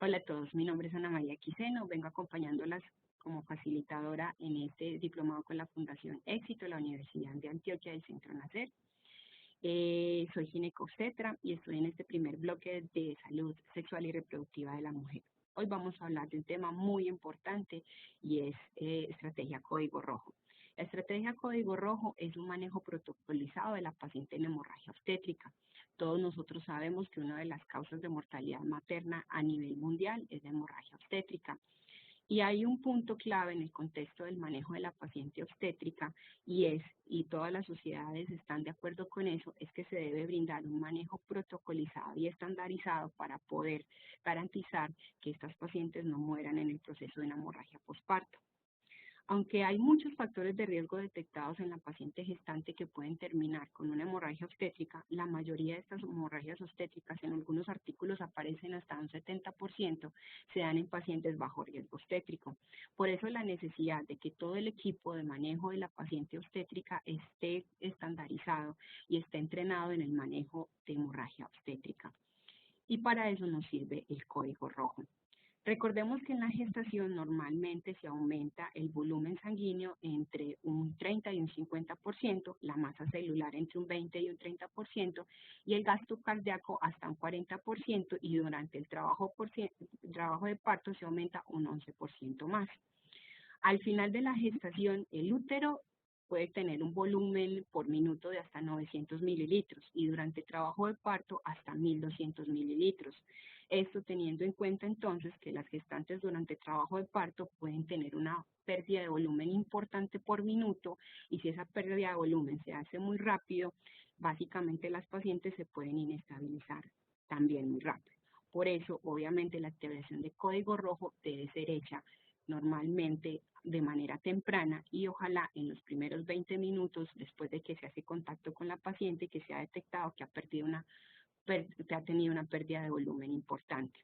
Hola a todos, mi nombre es Ana María Quiseno, vengo acompañándolas como facilitadora en este diplomado con la Fundación Éxito, la Universidad de Antioquia del Centro Nacer. Soy ginecobstetra y estoy en este primer bloque de salud sexual y reproductiva de la mujer. Hoy vamos a hablar de un tema muy importante y es estrategia código rojo. La estrategia código rojo es un manejo protocolizado de la paciente en hemorragia obstétrica. Todos nosotros sabemos que una de las causas de mortalidad materna a nivel mundial es la hemorragia obstétrica. Y hay un punto clave en el contexto del manejo de la paciente obstétrica y todas las sociedades están de acuerdo con eso, es que se debe brindar un manejo protocolizado y estandarizado para poder garantizar que estas pacientes no mueran en el proceso de una hemorragia posparto. Aunque hay muchos factores de riesgo detectados en la paciente gestante que pueden terminar con una hemorragia obstétrica, la mayoría de estas hemorragias obstétricas en algunos artículos aparecen hasta un 70%, se dan en pacientes bajo riesgo obstétrico. Por eso la necesidad de que todo el equipo de manejo de la paciente obstétrica esté estandarizado y esté entrenado en el manejo de hemorragia obstétrica. Y para eso nos sirve el código rojo. Recordemos que en la gestación normalmente se aumenta el volumen sanguíneo entre un 30 y un 50%, la masa celular entre un 20 y un 30% y el gasto cardíaco hasta un 40% y durante el trabajo de parto se aumenta un 11% más. Al final de la gestación, el útero puede tener un volumen por minuto de hasta 900 mililitros y durante el trabajo de parto hasta 1200 mililitros. Esto teniendo en cuenta entonces que las gestantes durante el trabajo de parto pueden tener una pérdida de volumen importante por minuto y si esa pérdida de volumen se hace muy rápido, básicamente las pacientes se pueden inestabilizar también muy rápido. Por eso, obviamente, la activación de código rojo debe ser hecha normalmente de manera temprana y ojalá en los primeros 20 minutos después de que se hace contacto con la paciente que se ha detectado que que ha tenido una pérdida de volumen importante.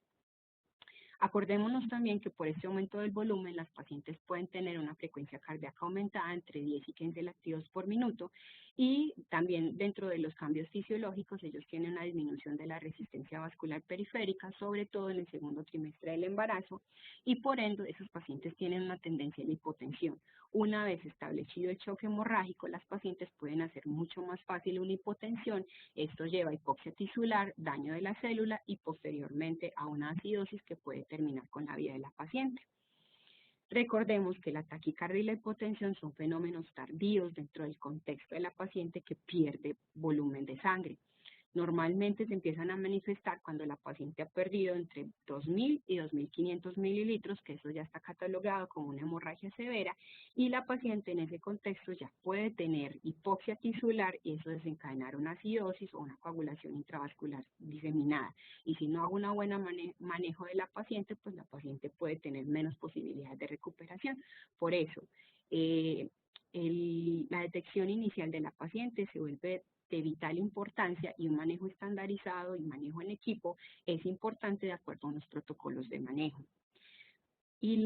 Acordémonos también que por este aumento del volumen las pacientes pueden tener una frecuencia cardíaca aumentada entre 10 y 15 latidos por minuto y también dentro de los cambios fisiológicos ellos tienen una disminución de la resistencia vascular periférica, sobre todo en el segundo trimestre del embarazo y por ende esos pacientes tienen una tendencia a la hipotensión. Una vez establecido el choque hemorrágico, las pacientes pueden hacer mucho más fácil una hipotensión. Esto lleva a hipoxia tisular, daño de la célula y posteriormente a una acidosis que puede terminar con la vida de la paciente. Recordemos que la taquicardia y la hipotensión son fenómenos tardíos dentro del contexto de la paciente que pierde volumen de sangre. Normalmente se empiezan a manifestar cuando la paciente ha perdido entre 2.000 y 2.500 mililitros, que eso ya está catalogado como una hemorragia severa, y la paciente en ese contexto ya puede tener hipoxia tisular y eso desencadenar una acidosis o una coagulación intravascular diseminada. Y si no hago una buena manejo de la paciente, pues la paciente puede tener menos posibilidades de recuperación. Por eso, eh, la detección inicial de la paciente se vuelve de vital importancia y un manejo estandarizado y manejo en equipo es importante de acuerdo a unos protocolos de manejo. Y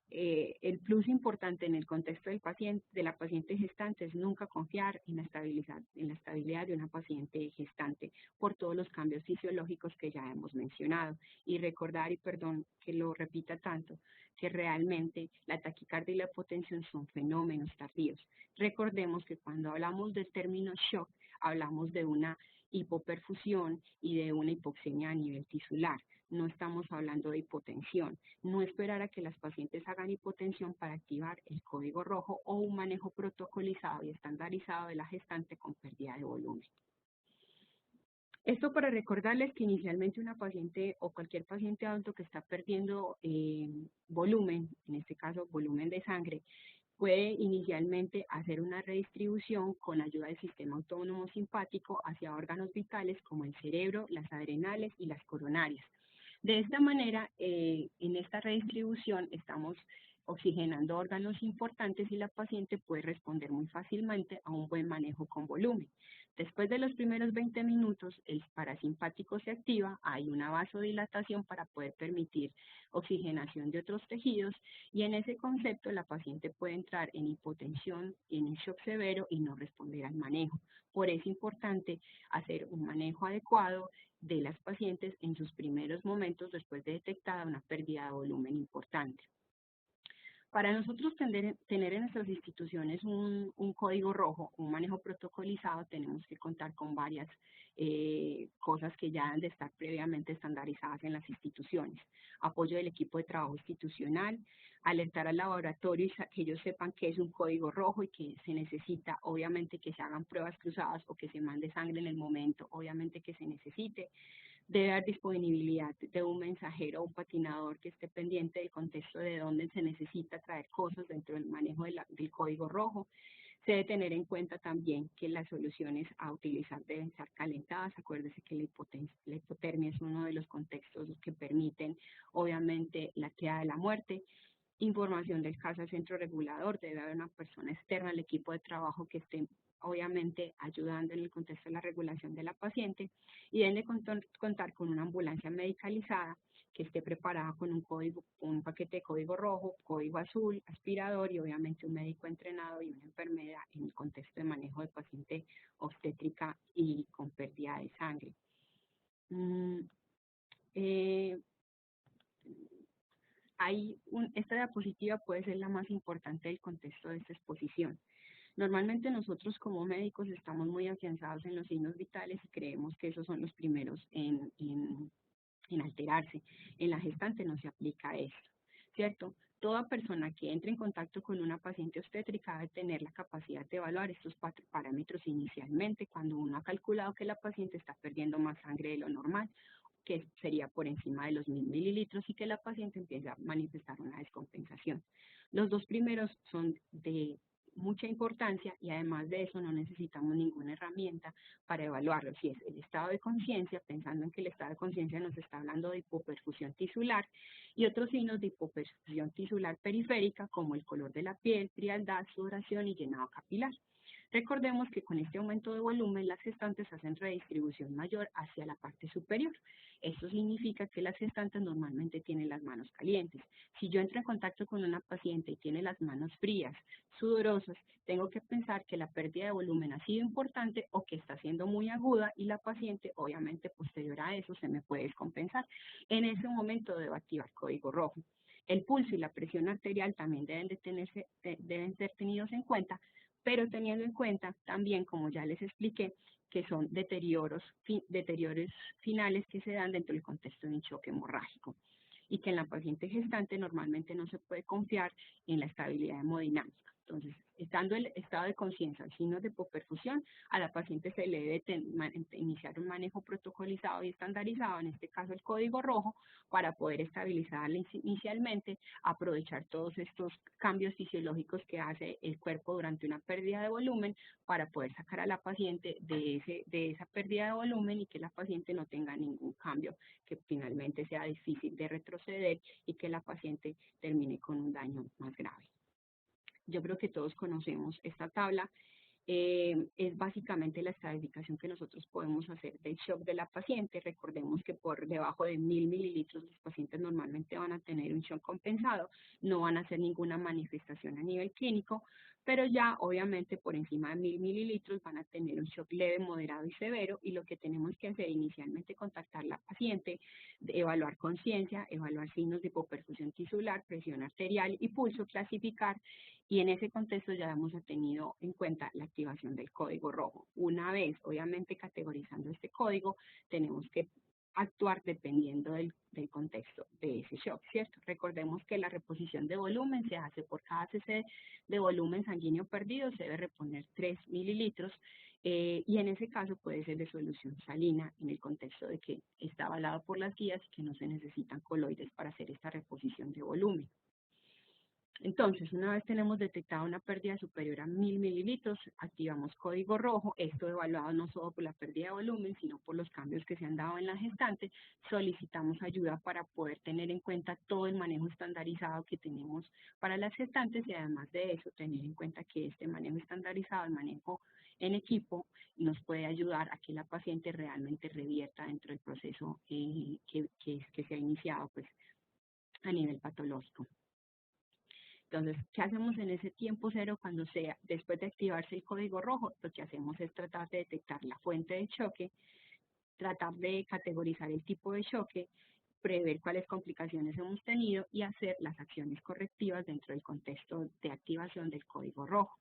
el plus importante en el contexto del paciente, de la paciente gestante es nunca confiar en la estabilidad de una paciente gestante por todos los cambios fisiológicos que ya hemos mencionado. Y recordar, y perdón que lo repita tanto, que realmente la taquicardia y la hipotensión son fenómenos tardíos. Recordemos que cuando hablamos del término shock, hablamos de una hipoperfusión y de una hipoxemia a nivel tisular. No estamos hablando de hipotensión. No esperar a que las pacientes hagan hipotensión para activar el código rojo o un manejo protocolizado y estandarizado de la gestante con pérdida de volumen. Esto para recordarles que inicialmente una paciente o cualquier paciente adulto que está perdiendo volumen, en este caso volumen de sangre, puede inicialmente hacer una redistribución con ayuda del sistema autónomo simpático hacia órganos vitales como el cerebro, las adrenales y las coronarias. De esta manera, en esta redistribución estamos oxigenando órganos importantes y la paciente puede responder muy fácilmente a un buen manejo con volumen. Después de los primeros 20 minutos, el parasimpático se activa, hay una vasodilatación para poder permitir oxigenación de otros tejidos y en ese concepto la paciente puede entrar en hipotensión, en un shock severo y no responder al manejo. Por eso es importante hacer un manejo adecuado de las pacientes en sus primeros momentos después de detectada una pérdida de volumen importante. Para nosotros tener en nuestras instituciones un código rojo, un manejo protocolizado, tenemos que contar con varias cosas que ya han de estar previamente estandarizadas en las instituciones. Apoyo del equipo de trabajo institucional, alertar al laboratorio y que ellos sepan que es un código rojo y que se necesita, obviamente, que se hagan pruebas cruzadas o que se mande sangre en el momento, obviamente, que se necesite. Debe haber disponibilidad de un mensajero o un patinador que esté pendiente del contexto de dónde se necesita traer cosas dentro del manejo del código rojo. Se debe tener en cuenta también que las soluciones a utilizar deben estar calentadas. Acuérdese que la hipotermia es uno de los contextos que permiten, obviamente, la queda de la muerte. Información del caso al centro regulador, debe haber una persona externa al equipo de trabajo que esté obviamente ayudando en el contexto de la regulación de la paciente y deben de contar con una ambulancia medicalizada que esté preparada con un paquete de código rojo, código azul, aspirador y obviamente un médico entrenado y una enfermera en el contexto de manejo de paciente obstétrica y con pérdida de sangre. Eh, esta diapositiva puede ser la más importante del contexto de esta exposición. Normalmente nosotros como médicos estamos muy afianzados en los signos vitales y creemos que esos son los primeros en alterarse. En la gestante no se aplica esto, ¿cierto? Toda persona que entre en contacto con una paciente obstétrica debe tener la capacidad de evaluar estos parámetros inicialmente cuando uno ha calculado que la paciente está perdiendo más sangre de lo normal, que sería por encima de los 1000 mililitros y que la paciente empieza a manifestar una descompensación. Los dos primeros son de mucha importancia y además de eso no necesitamos ninguna herramienta para evaluarlo. Si es el estado de conciencia, pensando en que el estado de conciencia nos está hablando de hipoperfusión tisular y otros signos de hipoperfusión tisular periférica como el color de la piel, frialdad, sudoración y llenado capilar. Recordemos que con este aumento de volumen las gestantes hacen redistribución mayor hacia la parte superior. Esto significa que las gestantes normalmente tienen las manos calientes. Si yo entro en contacto con una paciente y tiene las manos frías, sudorosas, tengo que pensar que la pérdida de volumen ha sido importante o que está siendo muy aguda y la paciente, obviamente, posterior a eso se me puede descompensar. En ese momento debo activar código rojo. El pulso y la presión arterial también deben ser tenidos en cuenta, pero teniendo en cuenta también, como ya les expliqué, que son deterioros finales que se dan dentro del contexto de un choque hemorrágico y que en la paciente gestante normalmente no se puede confiar en la estabilidad hemodinámica. Entonces, estando el estado de conciencia, signos de hipoperfusión, a la paciente se le debe iniciar un manejo protocolizado y estandarizado, en este caso el código rojo, para poder estabilizarla inicialmente, aprovechar todos estos cambios fisiológicos que hace el cuerpo durante una pérdida de volumen para poder sacar a la paciente de esa pérdida de volumen y que la paciente no tenga ningún cambio que finalmente sea difícil de retroceder y que la paciente termine con un daño más grave. Yo creo que todos conocemos esta tabla. Es básicamente la estadificación que nosotros podemos hacer del shock de la paciente. Recordemos que por debajo de 1000 mililitros los pacientes normalmente van a tener un shock compensado, no van a hacer ninguna manifestación a nivel clínico, pero ya obviamente por encima de 1000 mililitros van a tener un shock leve, moderado y severo y lo que tenemos que hacer inicialmente es contactar a la paciente, evaluar conciencia, evaluar signos de hipoperfusión tisular, presión arterial y pulso, clasificar y en ese contexto ya hemos tenido en cuenta la activación del código rojo. Una vez, obviamente, categorizando este código, tenemos que actuar dependiendo del contexto de ese shock, ¿cierto? Recordemos que la reposición de volumen se hace por cada cc de volumen sanguíneo perdido, se debe reponer 3 mililitros y en ese caso puede ser de solución salina en el contexto de que está avalado por las guías y que no se necesitan coloides para hacer esta reposición de volumen. Entonces, una vez tenemos detectada una pérdida superior a 1000 mililitros, activamos código rojo, esto evaluado no solo por la pérdida de volumen, sino por los cambios que se han dado en la gestante, solicitamos ayuda para poder tener en cuenta todo el manejo estandarizado que tenemos para las gestantes y además de eso, tener en cuenta que este manejo estandarizado, el manejo en equipo nos puede ayudar a que la paciente realmente revierta dentro del proceso que se ha iniciado pues, a nivel patológico. Entonces, ¿qué hacemos en ese tiempo cero cuando sea después de activarse el código rojo? Lo que hacemos es tratar de detectar la fuente de choque, tratar de categorizar el tipo de choque, prever cuáles complicaciones hemos tenido y hacer las acciones correctivas dentro del contexto de activación del código rojo.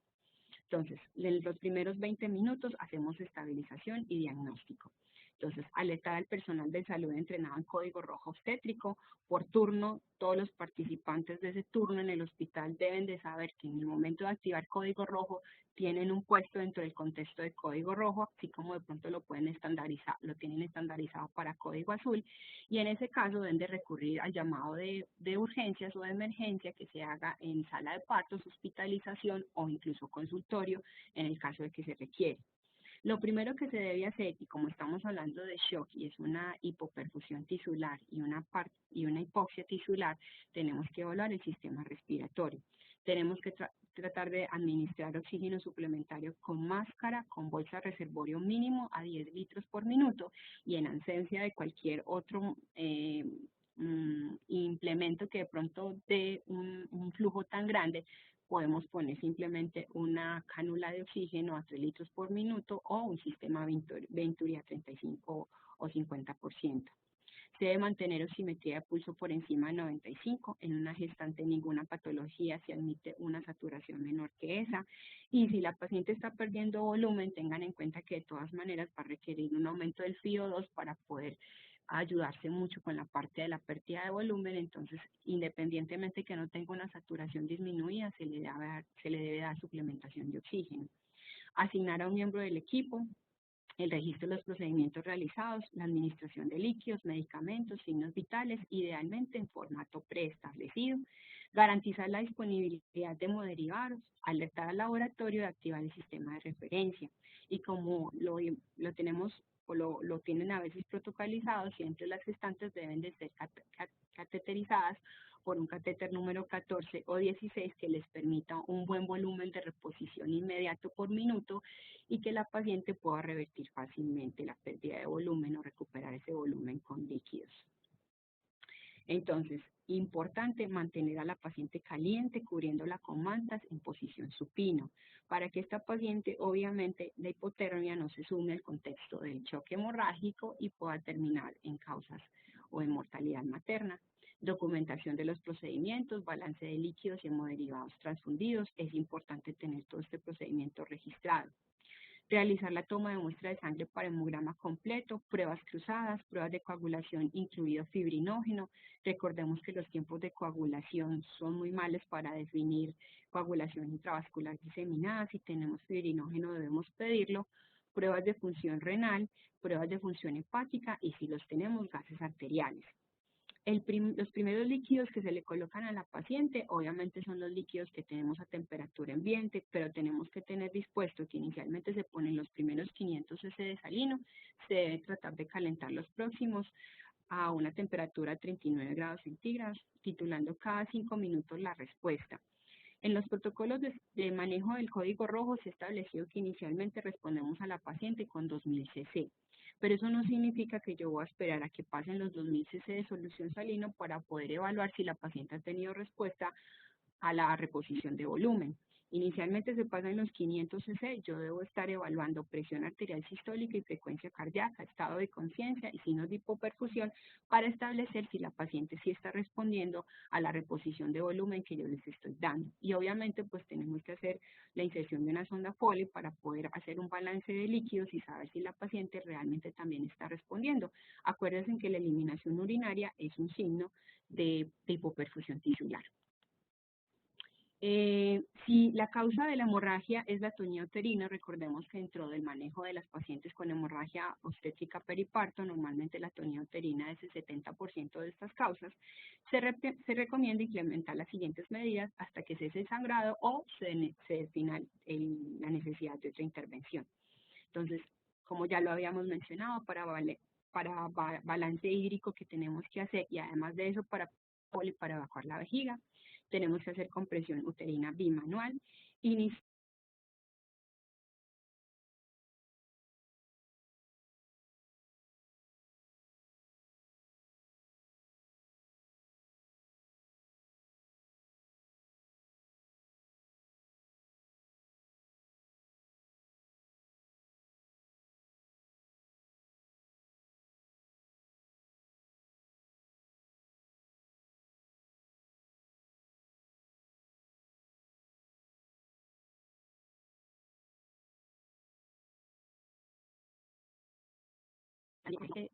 Entonces, en los primeros 20 minutos hacemos estabilización y diagnóstico. Entonces, alertar al personal de salud entrenado en código rojo obstétrico. Por turno, todos los participantes de ese turno en el hospital deben de saber que en el momento de activar código rojo tienen un puesto dentro del contexto de código rojo, así como de pronto lo pueden estandarizar, lo tienen estandarizado para código azul, y en ese caso deben de recurrir al llamado de urgencias o de emergencia que se haga en sala de partos, hospitalización o incluso consultorio en el caso de que se requiere. Lo primero que se debe hacer, y como estamos hablando de shock y es una hipoperfusión tisular y una hipoxia tisular, tenemos que evaluar el sistema respiratorio. Tenemos que tratar de administrar oxígeno suplementario con máscara, con bolsa reservorio mínimo a 10 litros por minuto y en ausencia de cualquier otro implemento que de pronto dé un flujo tan grande, podemos poner simplemente una cánula de oxígeno a 3 litros por minuto o un sistema Venturi a 35 o 50%. Se debe mantener oximetría de pulso por encima de 95. En una gestante ninguna patología se admite una saturación menor que esa. Y si la paciente está perdiendo volumen, tengan en cuenta que de todas maneras va a requerir un aumento del FiO2 para poder ayudarse mucho con la parte de la pérdida de volumen. Entonces, independientemente que no tenga una saturación disminuida, se le debe dar suplementación de oxígeno. Asignar a un miembro del equipo, el registro de los procedimientos realizados, la administración de líquidos, medicamentos, signos vitales, idealmente en formato preestablecido, garantizar la disponibilidad de hemoderivados, alertar al laboratorio de activar el sistema de referencia. Y como lo tenemos o lo tienen a veces protocolizado, siempre las gestantes deben de ser cateterizadas por un catéter número 14 o 16 que les permita un buen volumen de reposición inmediato por minuto y que la paciente pueda revertir fácilmente la pérdida de volumen o recuperar ese volumen con líquidos. Entonces, importante mantener a la paciente caliente, cubriéndola con mantas en posición supino, para que esta paciente, obviamente, la hipotermia no se sume al contexto del choque hemorrágico y pueda terminar en causas o en mortalidad materna. Documentación de los procedimientos, balance de líquidos y hemoderivados transfundidos. Es importante tener todo este procedimiento registrado. Realizar la toma de muestra de sangre para hemograma completo, pruebas cruzadas, pruebas de coagulación, incluido fibrinógeno. Recordemos que los tiempos de coagulación son muy malos para definir coagulación intravascular diseminada. Si tenemos fibrinógeno debemos pedirlo. Pruebas de función renal, pruebas de función hepática y si los tenemos, gases arteriales. Los primeros líquidos que se le colocan a la paciente, obviamente son los líquidos que tenemos a temperatura ambiente, pero tenemos que tener dispuesto que inicialmente se ponen los primeros 500 cc de salino, se debe tratar de calentar los próximos a una temperatura de 39 grados centígrados, titulando cada 5 minutos la respuesta. En los protocolos de manejo del código rojo se estableció que inicialmente respondemos a la paciente con 2000 cc. Pero eso no significa que yo voy a esperar a que pasen los 2000 cc de solución salino para poder evaluar si la paciente ha tenido respuesta a la reposición de volumen. Inicialmente se pasan los 500 cc, yo debo estar evaluando presión arterial sistólica y frecuencia cardíaca, estado de conciencia y signos de hipoperfusión para establecer si la paciente sí está respondiendo a la reposición de volumen que yo les estoy dando. Y obviamente pues tenemos que hacer la inserción de una sonda Foley para poder hacer un balance de líquidos y saber si la paciente realmente también está respondiendo. Acuérdense que la eliminación urinaria es un signo de hipoperfusión tisular. Si la causa de la hemorragia es la atonía uterina, recordemos que dentro del manejo de las pacientes con hemorragia obstétrica periparto, normalmente la atonía uterina es el 70% de estas causas, se recomienda implementar las siguientes medidas hasta que cese el sangrado o se defina la necesidad de otra intervención. Entonces, como ya lo habíamos mencionado, para balance hídrico que tenemos que hacer y además de eso para evacuar la vejiga, tenemos que hacer compresión uterina bimanual, iniciar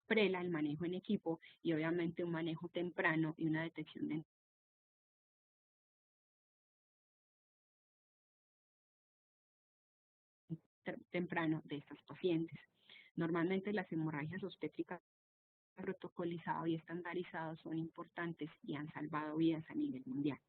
PRELA, el manejo en equipo, y obviamente un manejo temprano y una detección temprano de estas pacientes. Normalmente las hemorragias obstétricas protocolizadas y estandarizadas son importantes y han salvado vidas a nivel mundial.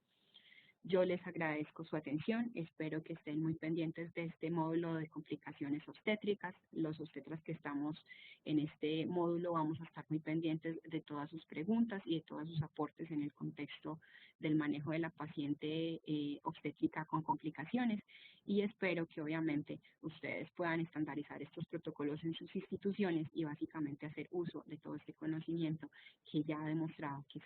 Yo les agradezco su atención, espero que estén muy pendientes de este módulo de complicaciones obstétricas. Los obstetras que estamos en este módulo vamos a estar muy pendientes de todas sus preguntas y de todos sus aportes en el contexto del manejo de la paciente obstétrica con complicaciones, y espero que obviamente ustedes puedan estandarizar estos protocolos en sus instituciones y básicamente hacer uso de todo este conocimiento que ya ha demostrado que